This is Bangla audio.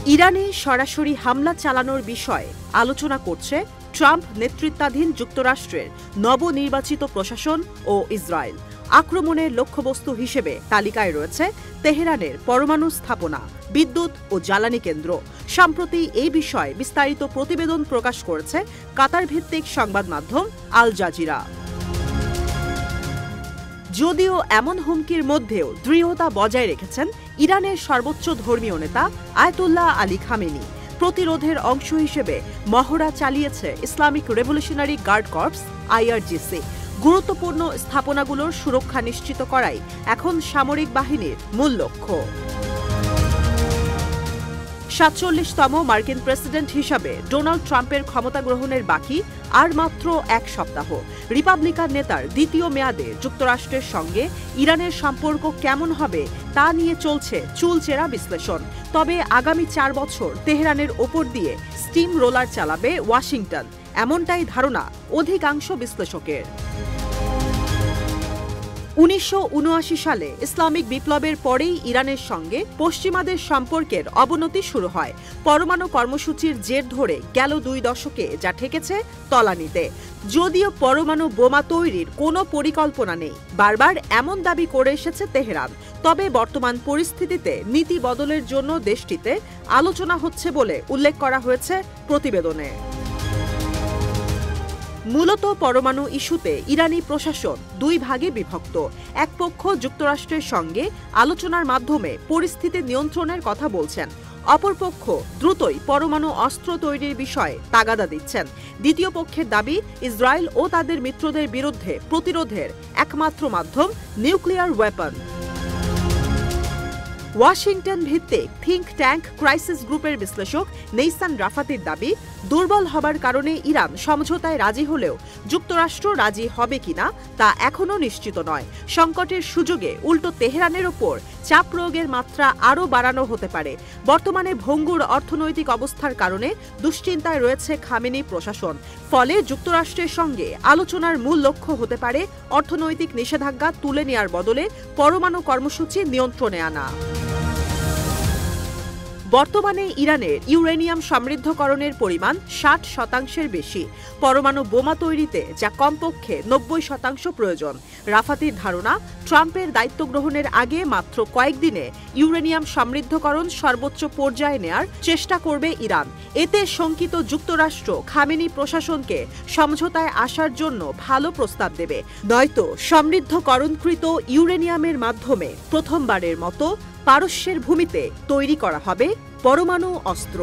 ইরানে সরাসরি হামলা চালানোর বিষয়ে আলোচনা করছে ট্রাম্প নেতৃত্বাধীন যুক্তরাষ্ট্রের নবনির্বাচিত প্রশাসন ও ইসরায়েল। আক্রমণের লক্ষ্যবস্তু হিসেবে তালিকায় রয়েছে তেহরানের পরমাণু স্থাপনা, বিদ্যুৎ ও জ্বালানি কেন্দ্র। সম্প্রতি এই বিষয়ে বিস্তারিত প্রতিবেদন প্রকাশ করেছে কাতার ভিত্তিক সংবাদ মাধ্যম আল জাজিরা। যদিও এমন হুমকির মধ্যেও দৃঢ়তা বজায় রেখেছেন ইরানের সর্বোচ্চ ধর্মীয় নেতা আয়াতুল্লাহ আলী খামেনি। প্রতিরোধের অংশ হিসেবে মহড়া চালিয়েছে Islamic Revolutionary Guard Corps IRGC। গুরুত্বপূর্ণ স্থাপনাগুলোর সুরক্ষা নিশ্চিত করাই এখন সামরিক বাহিনীর মূল লক্ষ্য। ৪৭তম মার্কিন প্রেসিডেন্ট হিসাবে ডোনাল্ড ট্রাম্পের ক্ষমতা গ্রহণের বাকি আর মাত্র এক সপ্তাহ। রিপাবলিকান নেতার দ্বিতীয় মেয়াদে যুক্তরাষ্ট্রের সঙ্গে ইরানের সম্পর্ক কেমন হবে তা নিয়ে চলছে চুলচেরা বিশ্লেষণ। তবে আগামী ৪ বছর তেহরানের ওপর দিয়ে স্টিম রোলার চালাবে ওয়াশিংটন, এমনটাই ধারণা অধিকাংশ বিশ্লেষকের। ১৯৭৯ সালে ইসলামিক বিপ্লবের পরেই ইরানের সঙ্গে পশ্চিমাদের সম্পর্কের অবনতি শুরু হয়। পরমাণু কর্মসূচির জের ধরে গেল ২ দশকে যা ঠেকেছে তলানিতে। যদিও পরমাণু বোমা তৈরির কোনো পরিকল্পনা নেই, বারবার এমন দাবি করে এসেছে তেহরান। তবে বর্তমান পরিস্থিতিতে নীতি বদলের জন্য দেশটিতে আলোচনা হচ্ছে বলে উল্লেখ করা হয়েছে প্রতিবেদনে। মূলত পরমাণু ইস্যুতে ইরানি প্রশাসন দুই ভাগে বিভক্ত। এক পক্ষ যুক্তরাষ্ট্রের সঙ্গে আলোচনার মাধ্যমে পরিস্থিতি নিয়ন্ত্রণের কথা বলছেন, অপরপক্ষ দ্রুতই পরমাণু অস্ত্র তৈরির বিষয়ে তাগাদা দিচ্ছেন। দ্বিতীয় পক্ষের দাবি, ইসরায়েল ও তাদের মিত্রদের বিরুদ্ধে প্রতিরোধের একমাত্র মাধ্যম নিউক্লিয়ার ওয়েপন। ওয়াশিংটন ভিত্তিক থিঙ্ক ট্যাঙ্ক ক্রাইসিস গ্রুপের বিশ্লেষক নেইসান রাফাতির দাবি, দুর্বল হবার কারণে ইরান সমঝোতায় রাজি হলেও যুক্তরাষ্ট্র রাজি হবে কিনা তা এখনও নিশ্চিত নয়। সংকটের সুযোগে উল্টো তেহরানের ওপর চাপ প্রয়োগের মাত্রা আরও বাড়ানো হতে পারে। বর্তমানে ভঙ্গুর অর্থনৈতিক অবস্থার কারণে দুশ্চিন্তায় রয়েছে খামেনি প্রশাসন। ফলে যুক্তরাষ্ট্রের সঙ্গে আলোচনার মূল লক্ষ্য হতে পারে অর্থনৈতিক নিষেধাজ্ঞা তুলে নেওয়ার বদলে পরমাণু কর্মসূচি নিয়ন্ত্রণে আনা। বর্তমানে ইরানের ইউরেনিয়াম সমৃদ্ধকরণের পরিমাণ ৬০% বেশি। পরমাণু বোমা তৈরিতে যা কমপক্ষে ৯০% প্রয়োজন। রাফাতির ধারণা, ট্রাম্পের দায়িত্ব গ্রহণের আগে মাত্র কয়েকদিনে ইউরেনিয়াম সমৃদ্ধকরণ সর্বোচ্চ পর্যায়ে নেয়ার চেষ্টা করবে ইরান। এতে শঙ্কিত যুক্তরাষ্ট্র খামেনি প্রশাসনকে সমঝোতায় আসার জন্য ভালো প্রস্তাব দেবে, নয়তো সমৃদ্ধকরণকৃত ইউরেনিয়ামের মাধ্যমে প্রথমবারের মতো পারস্যের ভূমিতে তৈরি করা হবে পরমাণু অস্ত্র।